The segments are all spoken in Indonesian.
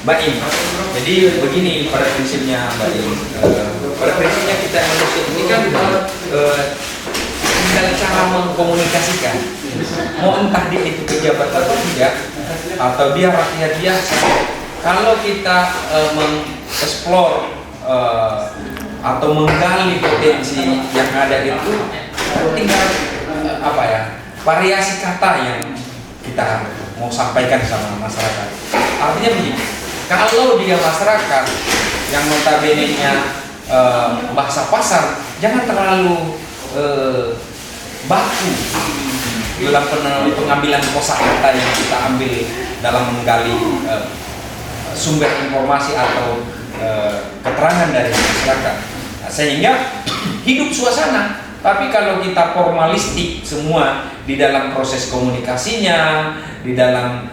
Mbak Im. Jadi begini pada prinsipnya Mbak Im. Pada prinsipnya kita manusia ini kan tinggal cara mengkomunikasikan. Mau entah dia itu pejabat atau tidak, atau dia rakyat biasa. Kalau kita mengeksplor atau menggali potensi yang ada itu, tinggal variasi kata yang kita mau sampaikan sama masyarakat. Artinya begini, kalau dia masyarakat yang notabene-nya bahasa pasar, jangan terlalu baku dalam pengambilan kosakata yang kita ambil dalam menggali sumber informasi atau keterangan dari masyarakat. Nah, sehingga hidup suasana. Tapi kalau kita formalistik semua di dalam proses komunikasinya, di dalam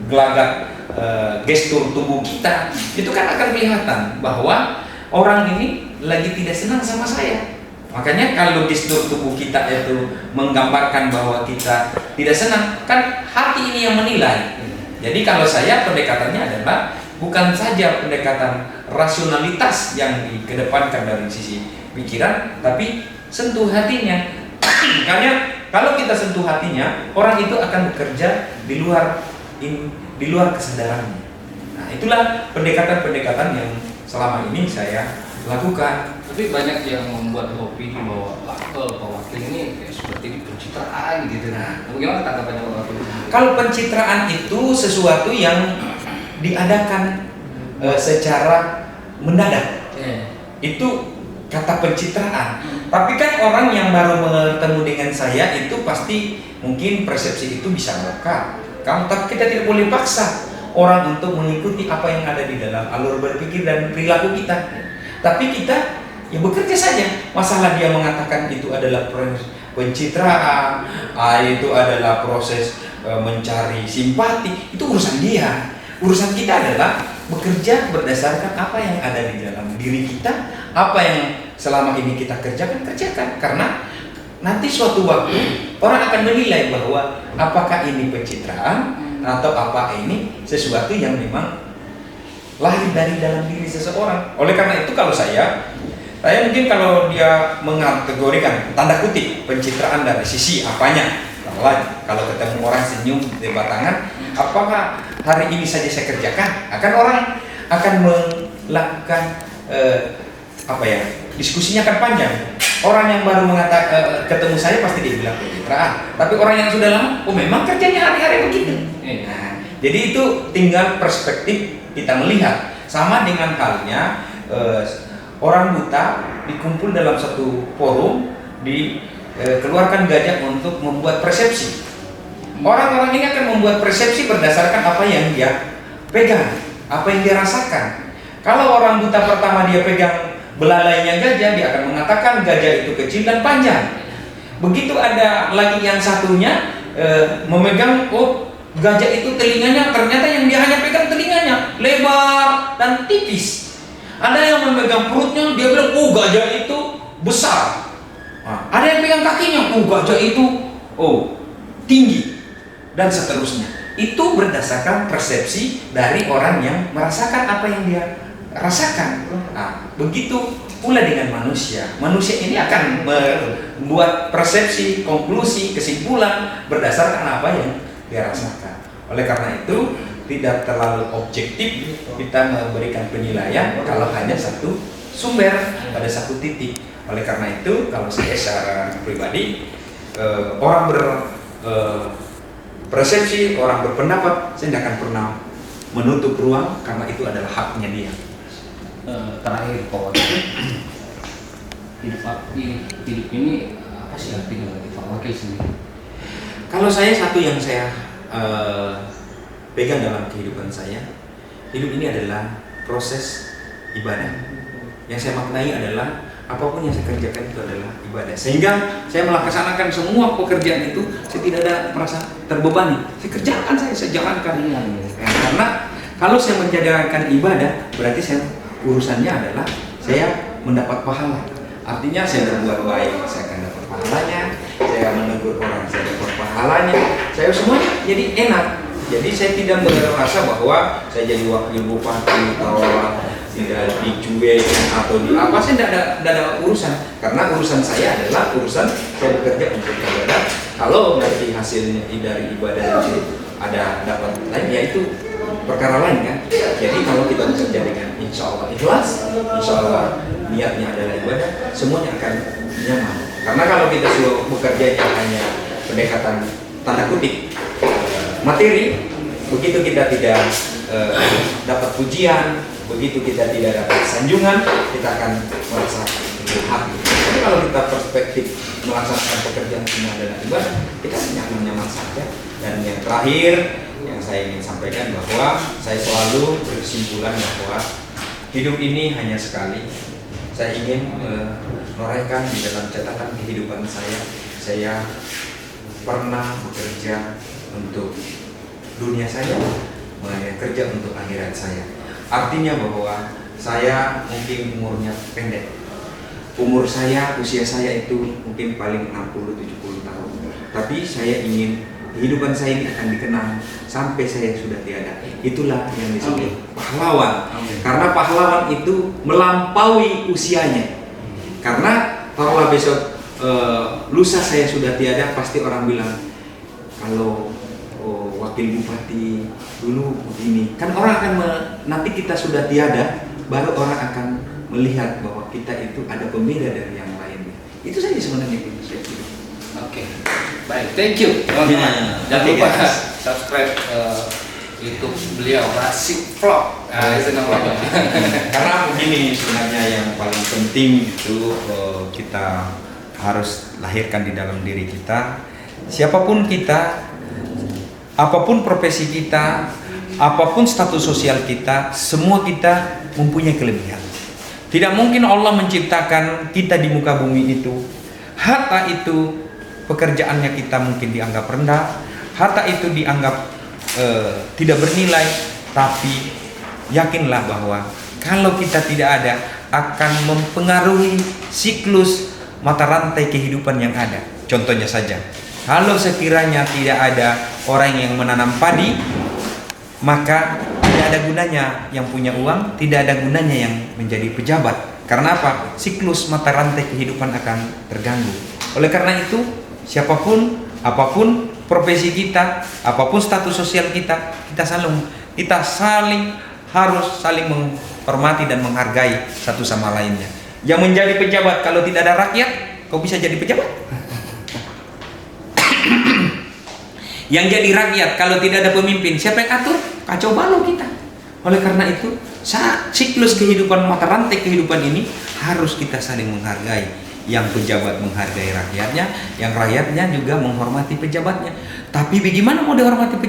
gelagat gestur tubuh kita, itu kan akan kelihatan bahwa orang ini lagi tidak senang sama saya. Makanya kalau gestur tubuh kita itu menggambarkan bahwa kita tidak senang, kan hati ini yang menilai. Jadi kalau saya pendekatannya adalah bukan saja pendekatan rasionalitas yang dikedepankan dari sisi pikiran, tapi sentuh hatinya. Makanya kalau kita sentuh hatinya, orang itu akan bekerja di luar kesadarannya. Nah, itulah pendekatan-pendekatan yang selama ini saya lakukan. Tapi banyak yang membuat opini bahwa Pak Wakil ini seperti ini pencitraan gitu. Nah, bagaimana tanggapannya Pak Wakil? Kalau pencitraan itu sesuatu yang diadakan secara mendadak. Itu kata pencitraan. Tapi kan orang yang baru bertemu dengan saya itu pasti mungkin persepsi itu bisa lokal. Tapi kita tidak boleh paksa orang untuk mengikuti apa yang ada di dalam alur berpikir dan perilaku kita. Tapi kita ya bekerja saja. Masalah dia mengatakan itu adalah pencitraan, itu adalah proses mencari simpati, itu urusan dia. Urusan kita adalah bekerja berdasarkan apa yang ada di dalam diri kita, apa yang selama ini kita kerjakan. Karena nanti suatu waktu orang akan menilai bahwa apakah ini pencitraan atau apa ini sesuatu yang memang lahir dari dalam diri seseorang. Oleh karena itu kalau saya mungkin kalau dia mengategorikan tanda kutip pencitraan dari sisi apanya, kalau ketemu orang senyum di batangan, apakah hari ini saja saya kerjakan? Orang akan melakukan diskusinya akan panjang. Orang yang baru ketemu saya pasti dia bilang pencitraan, tapi orang yang sudah lama, memang kerjanya hari-hari begitu. Nah, jadi itu tinggal perspektif kita melihat. Sama dengan halnya orang buta dikumpul dalam satu forum, dikeluarkan gajah untuk membuat persepsi. Orang-orang ini akan membuat persepsi berdasarkan apa yang dia pegang, apa yang dia rasakan. Kalau orang buta pertama dia pegang belalainya gajah, dia akan mengatakan gajah itu kecil dan panjang. Begitu ada lagi yang satunya memegang, gajah itu telinganya, ternyata yang dia hanya pegang telinganya lebar dan tipis. Ada yang memegang perutnya, dia bilang, gajah itu besar. Ada yang pegang kakinya, gajah itu tinggi, dan seterusnya. Itu berdasarkan persepsi dari orang yang merasakan apa yang dia rasakan. Nah, begitu pula dengan manusia. Manusia ini akan membuat persepsi, konklusi, kesimpulan berdasarkan apa yang dia rasakan. Oleh karena itu, tidak terlalu objektif kita memberikan penilaian kalau hanya satu sumber pada satu titik. Oleh karena itu, kalau saya secara pribadi, orang persepsi, orang berpendapat, saya tidak akan pernah menutup ruang karena itu adalah haknya dia. Terakhir Pak Wakil, hidup ini apa sih artinya bagi Pak Wakil sendiri? Kalau saya satu yang saya pegang dalam kehidupan saya, hidup ini adalah proses ibadah. Yang saya maknai adalah apapun yang saya kerjakan itu adalah ibadah. Sehingga saya melaksanakan semua pekerjaan itu, saya tidak ada merasa terbebani. Saya kerjakan, saya jalankan. Karena kalau saya menjalankan ibadah, berarti urusannya adalah saya mendapat pahala. Artinya saya berbuat baik, saya akan dapat pahalanya. Saya menegur orang, saya dapat pahalanya. Saya semuanya jadi enak. Jadi saya tidak merasa bahwa saya jadi wakil bupati atau tidak dicuekin atau di apa, saya tidak ada urusan, karena urusan saya adalah urusan saya bekerja untuk ibadah. Kalau nanti hasilnya dari ibadah itu ada dapat lain, ya itu perkara lain kan. Jadi kalau kita bekerja dengan insya Allah ikhlas, insya Allah niatnya adalah ibadah, semuanya akan nyaman. Karena kalau kita sudah bekerjanya hanya pendekatan tanda kutip materi, begitu kita tidak dapat pujian, begitu kita tidak dapat sanjungan, kita akan merasa happy. Tapi kalau kita perspektif melaksanakan pekerjaan semua adalah ibadah, kita nyaman-nyaman saja. Dan yang terakhir yang saya ingin sampaikan bahwa saya selalu berkesimpulan bahwa hidup ini hanya sekali. Saya ingin menorehkan di dalam catatan kehidupan saya pernah bekerja untuk dunia saya, kerja untuk akhirat saya. Artinya bahwa saya mungkin umurnya pendek. Usia saya itu mungkin paling 60-70 tahun. Tapi saya ingin kehidupan saya ini akan dikenang sampai saya sudah tiada. Itulah yang disebut pahlawan. Karena pahlawan itu melampaui usianya. Karena taruhlah besok lusa saya sudah tiada, pasti orang bilang kalau wakil bupati dulu begini. Kan orang akan nanti kita sudah tiada, baru orang akan melihat bahwa kita itu ada pembeda dari yang lainnya. Itu saja sebenarnya. Oke, baik, thank you teman-teman. Jangan lupa subscribe YouTube beliau, Rasik Vlog. Itu namanya. Karena begini sebenarnya yang paling penting itu kita harus lahirkan di dalam diri kita. Siapapun kita, apapun profesi kita, apapun status sosial kita, semua kita mempunyai kelebihan. Tidak mungkin Allah menciptakan kita di muka bumi itu, harta itu pekerjaannya kita mungkin dianggap rendah, harta itu dianggap tidak bernilai, tapi yakinlah bahwa kalau kita tidak ada akan mempengaruhi siklus mata rantai kehidupan yang ada. Contohnya saja, kalau sekiranya tidak ada orang yang menanam padi, maka tidak ada gunanya yang punya uang, tidak ada gunanya yang menjadi pejabat. Karena apa? Siklus mata rantai kehidupan akan terganggu. Oleh karena itu, siapapun, apapun profesi kita, apapun status sosial kita, kita harus saling menghormati dan menghargai satu sama lainnya. Yang menjadi pejabat kalau tidak ada rakyat, kau bisa jadi pejabat? Yang jadi rakyat kalau tidak ada pemimpin, siapa yang atur? Kacau balau kita. Oleh karena itu, siklus kehidupan mata rantai kehidupan ini harus kita saling menghargai. Yang pejabat menghargai rakyatnya, yang rakyatnya juga menghormati pejabatnya. Tapi bagaimana mau dihormati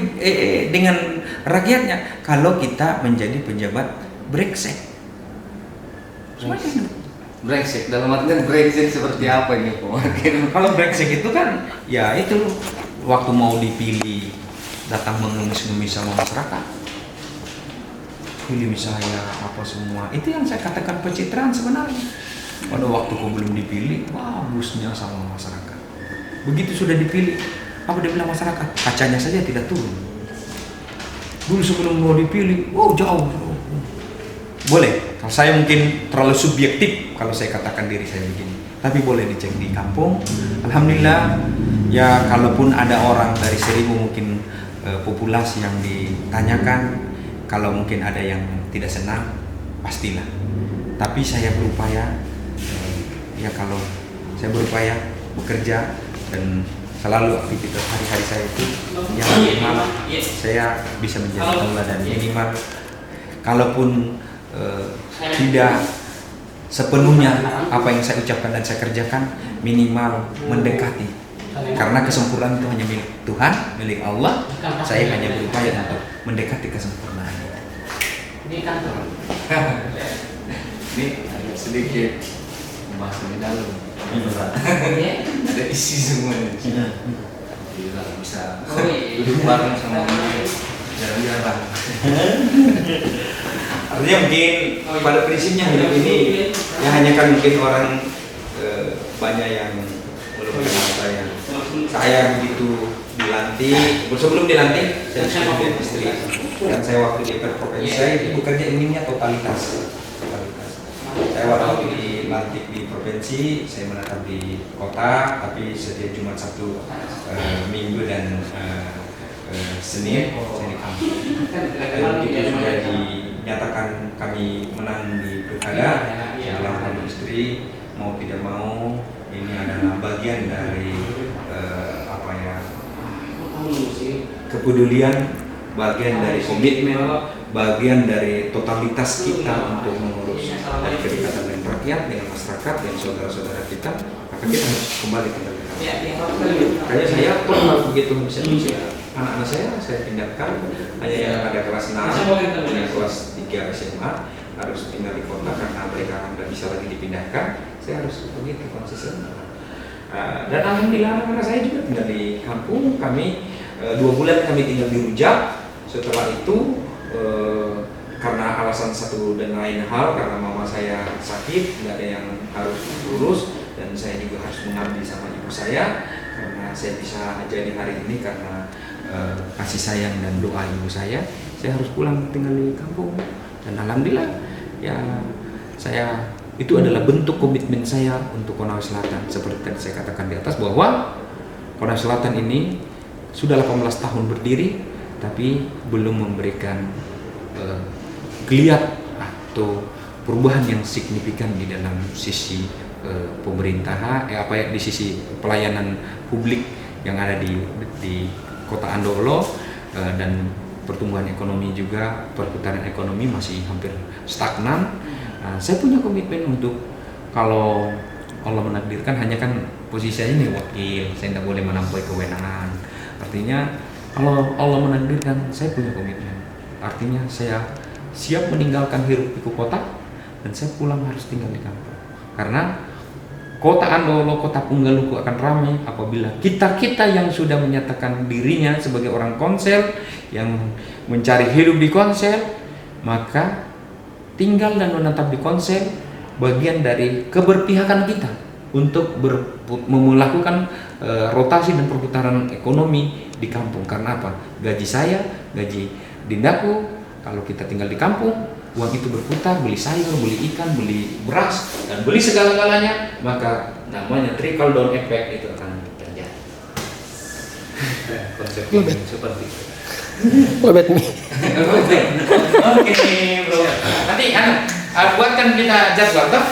dengan rakyatnya kalau kita menjadi pejabat brengsek? Brengsek, dalam artian brengsek seperti apa ini Pak? Kalau brengsek itu kan, ya itu waktu mau dipilih datang mengemis-ngemis sama masyarakat, pilih saya apa semua, itu yang saya katakan pencitraan sebenarnya. Pada waktu kau belum dipilih, bagusnya sama masyarakat. Begitu sudah dipilih, apa dia bilang masyarakat? Kacanya saja tidak turun. Dulu sebelum mau dipilih, jauh. Boleh, kalau saya mungkin terlalu subjektif kalau saya katakan diri saya begini. Tapi boleh dicek di kampung. Alhamdulillah, ya kalaupun ada orang dari 1000 mungkin populasi yang ditanyakan, kalau mungkin ada yang tidak senang, pastilah. Tapi saya berupaya, ya kalau saya berupaya bekerja dan selalu aktivitas hari-hari saya itu yang minimal saya bisa menjadi tauladan, minimal kalaupun tidak sepenuhnya apa yang saya ucapkan dan saya kerjakan, minimal mendekati, karena kesempurnaan itu hanya milik Tuhan, milik Allah. Saya hanya berupaya untuk mendekati kesempurnaan itu. Ini kantor. Ini agak sedikit membahas lebih dalam. Ada isi semuanya. Gila, bisa duduk bareng sama jarang-jarang. Artinya mungkin pada prinsipnya hidup ini ya hanya kan mungkin orang banyak yang belum kenal saya. Saya begitu dilantik, sebelum dilantik saya diskusi dengan istri, dan saya waktu di provinsi saya itu kerja inginnya totalitas. Saya waktu dilantik di provinsi, saya menetap di kota, tapi setiap Jumat, Sabtu, Minggu dan Senin saya di kampung. Dan begitu sudah dinyatakan kami menang di pilkada, saya bilang sama istri, mau tidak mau ini adalah bagian dari kepedulian, bagian dari komitmen, bagian dari totalitas kita untuk mengurus dari kedekatan dengan rakyat, dengan masyarakat, dengan saudara-saudara kita, maka kita harus kembali ke negara. Makanya saya pernah begitu bisa anak-anak saya pindahkan, hanya yang ada kelas 6 dan kelas 3 SMA harus tinggal di kota karena mereka tidak bisa lagi dipindahkan. Saya harus begitu konsisten. Dan alhamdulillah anak-anak saya juga tinggal di kampung. Kami 2 bulan kami tinggal di Rujak. Setelah itu karena alasan satu dan lain hal, karena mama saya sakit, tidak ada yang harus urus, dan saya juga harus mengabdi sama ibu saya, karena saya bisa jadi hari ini karena kasih sayang dan doa ibu saya harus pulang tinggal di kampung. Dan alhamdulillah ya, saya itu adalah bentuk komitmen saya untuk Konawe Selatan. Seperti tadi saya katakan di atas bahwa Konawe Selatan ini sudah 18 tahun berdiri, tapi belum memberikan geliat atau perubahan yang signifikan di dalam sisi pemerintahan, di sisi pelayanan publik yang ada di Kota Andolo, dan pertumbuhan ekonomi juga, perputaran ekonomi masih hampir stagnan. Saya punya komitmen untuk, kalau Allah menakdirkan, hanya kan posisi saya ini wakil, saya tidak boleh melampaui kewenangan. Artinya kalau Allah menakdirkan, saya punya komitmen. Artinya saya siap meninggalkan hiruk pikuk kota, dan saya pulang harus tinggal di kampung. Karena Kota Andolo, Kota Punggaluku akan ramai apabila kita yang sudah menyatakan dirinya sebagai orang Konsel, yang mencari hidup di Konsel, maka tinggal dan menetap di Konsel bagian dari keberpihakan kita untuk melakukan rotasi dan perputaran ekonomi di kampung. Karena apa? Gaji saya, gaji dindaku, kalau kita tinggal di kampung, uang itu berputar, beli sayur, beli ikan, beli beras, dan beli segala-galanya, maka namanya trickle down effect itu akan terjadi. Konsepnya seperti itu. Lebet nih. Oke, bro. Nanti buatkan kita jadwal toh.